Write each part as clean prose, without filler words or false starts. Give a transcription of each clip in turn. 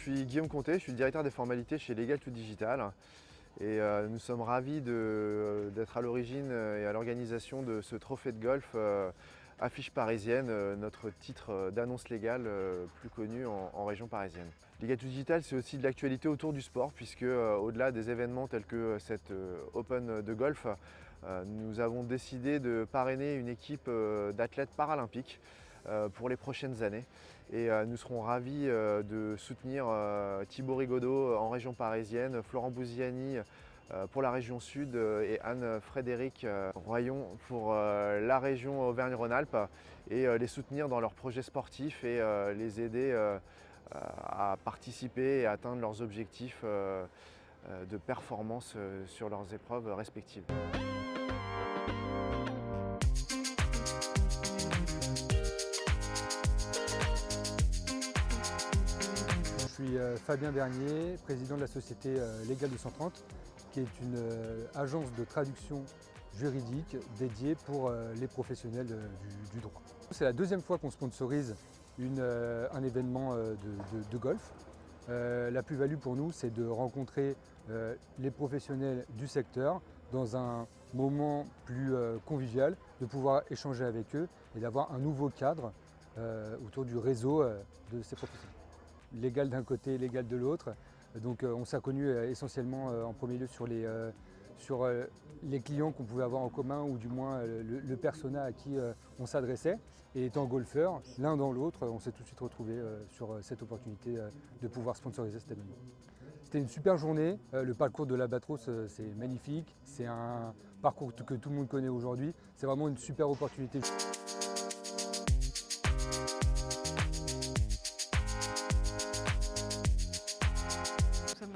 suis Guillaume Conté, je suis le directeur des formalités chez Legal to Digital et nous sommes ravis d'être à l'origine et à l'organisation de ce trophée de golf Affiche parisienne, notre titre d'annonce légale plus connu en région parisienne. Legal to Digital, c'est aussi de l'actualité autour du sport puisque au-delà des événements tels que cette Open de golf, nous avons décidé de parrainer une équipe d'athlètes paralympiques pour les prochaines années. Et nous serons ravis de soutenir Thibaut Rigaudot en région parisienne, Florent Bouziani pour la région sud et Anne-Frédéric Royon pour la région Auvergne-Rhône-Alpes et les soutenir dans leurs projets sportifs et les aider à participer et à atteindre leurs objectifs de performance sur leurs épreuves respectives. Je suis Fabien Bernier, président de la société Legal 230, qui est une agence de traduction juridique dédiée pour les professionnels du droit. C'est la deuxième fois qu'on sponsorise un événement de golf. La plus-value pour nous, c'est de rencontrer les professionnels du secteur dans un moment plus convivial, de pouvoir échanger avec eux et d'avoir un nouveau cadre autour du réseau de ces professionnels. Légal d'un côté, légal de l'autre. Donc on s'est connu essentiellement en premier lieu sur les clients qu'on pouvait avoir en commun ou du moins le persona à qui on s'adressait. Et étant golfeur, l'un dans l'autre, on s'est tout de suite retrouvés sur cette opportunité de pouvoir sponsoriser cet événement. C'était une super journée. Le parcours de l'Albatros, c'est magnifique. C'est un parcours que tout le monde connaît aujourd'hui. C'est vraiment une super opportunité.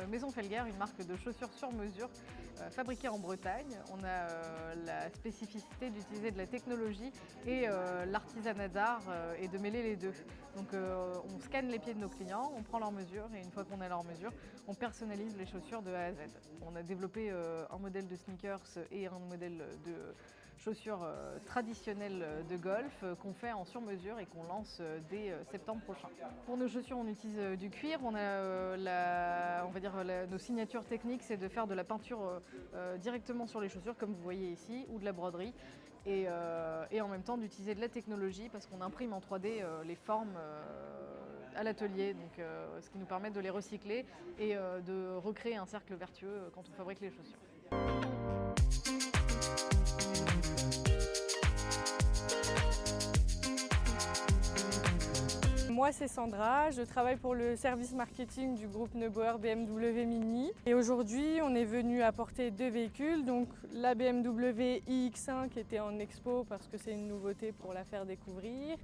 Maison Felguer, une marque de chaussures sur mesure fabriquée en Bretagne. On a la spécificité d'utiliser de la technologie et l'artisanat d'art et de mêler les deux. Donc on scanne les pieds de nos clients, on prend leurs mesures et une fois qu'on a leurs mesures, on personnalise les chaussures de A à Z. On a développé un modèle de sneakers et un modèle de chaussures traditionnelles de golf qu'on fait en sur-mesure et qu'on lance dès septembre prochain. Pour nos chaussures, on utilise du cuir. On a, nos signatures techniques, c'est de faire de la peinture directement sur les chaussures, comme vous voyez ici, ou de la broderie, et en même temps d'utiliser de la technologie parce qu'on imprime en 3D les formes à l'atelier, donc ce qui nous permet de les recycler et de recréer un cercle vertueux quand on fabrique les chaussures. Moi c'est Sandra, je travaille pour le service marketing du groupe Neubauer BMW Mini. Et aujourd'hui on est venu apporter deux véhicules, donc la BMW iX1 qui était en expo parce que c'est une nouveauté pour la faire découvrir.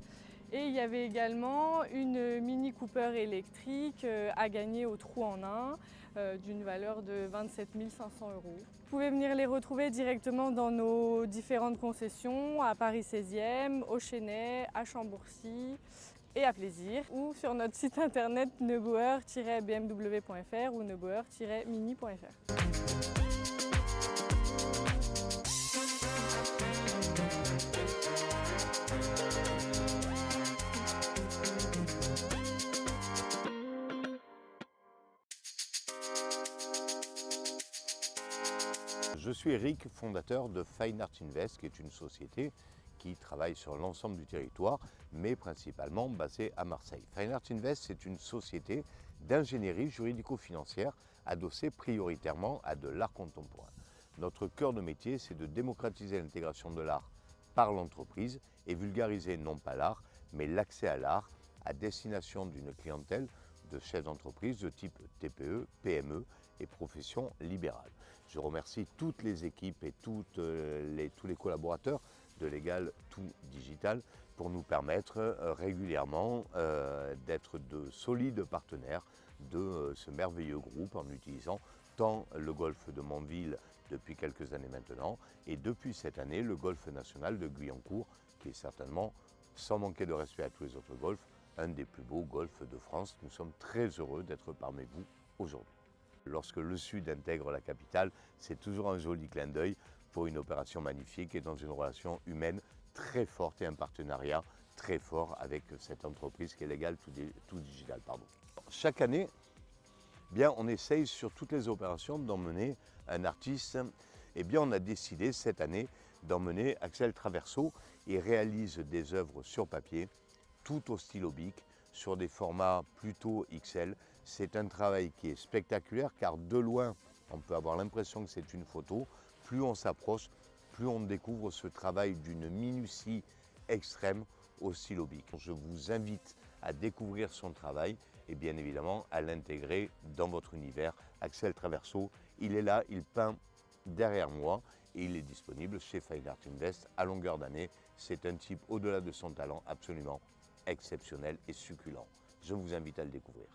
Et il y avait également une Mini Cooper électrique à gagner au trou en un d'une valeur de 27 500 €. Vous pouvez venir les retrouver directement dans nos différentes concessions à Paris 16e, au Chesnay, à Chambourcy et à Plaisir, ou sur notre site internet neubauer-bmw.fr ou neubauer-mini.fr. Je suis Eric, fondateur de Fine Art Invest, qui est une société qui travaille sur l'ensemble du territoire, mais principalement basée à Marseille. Fine Art Invest, c'est une société d'ingénierie juridico-financière adossée prioritairement à de l'art contemporain. Notre cœur de métier, c'est de démocratiser l'intégration de l'art par l'entreprise et vulgariser non pas l'art, mais l'accès à l'art à destination d'une clientèle de chefs d'entreprise de type TPE, PME et professions libérales. Je remercie toutes les équipes et tous les collaborateurs de Legal to Digital pour nous permettre régulièrement d'être de solides partenaires de ce merveilleux groupe en utilisant tant le golfe de Montville depuis quelques années maintenant et depuis cette année le golfe national de Guyancourt qui est certainement, sans manquer de respect à tous les autres golfs, un des plus beaux golfs de France. Nous sommes très heureux d'être parmi vous aujourd'hui. Lorsque le Sud intègre la capitale, c'est toujours un joli clin d'œil pour une opération magnifique et dans une relation humaine très forte et un partenariat très fort avec cette entreprise qui est Legal to Digital. Chaque année, Bien, on essaye sur toutes les opérations d'emmener un artiste. Eh bien, on a décidé cette année d'emmener Axel Traverso. Il réalise des œuvres sur papier, tout au stylo bic, sur des formats plutôt XL. C'est un travail qui est spectaculaire car de loin, on peut avoir l'impression que c'est une photo. Plus on s'approche, plus on découvre ce travail d'une minutie extrême au stylo bic. Je vous invite à découvrir son travail et bien évidemment à l'intégrer dans votre univers. Axel Traverso, il est là, il peint derrière moi et il est disponible chez Fine Art Invest à longueur d'année. C'est un type au-delà de son talent absolument exceptionnel et succulent. Je vous invite à le découvrir.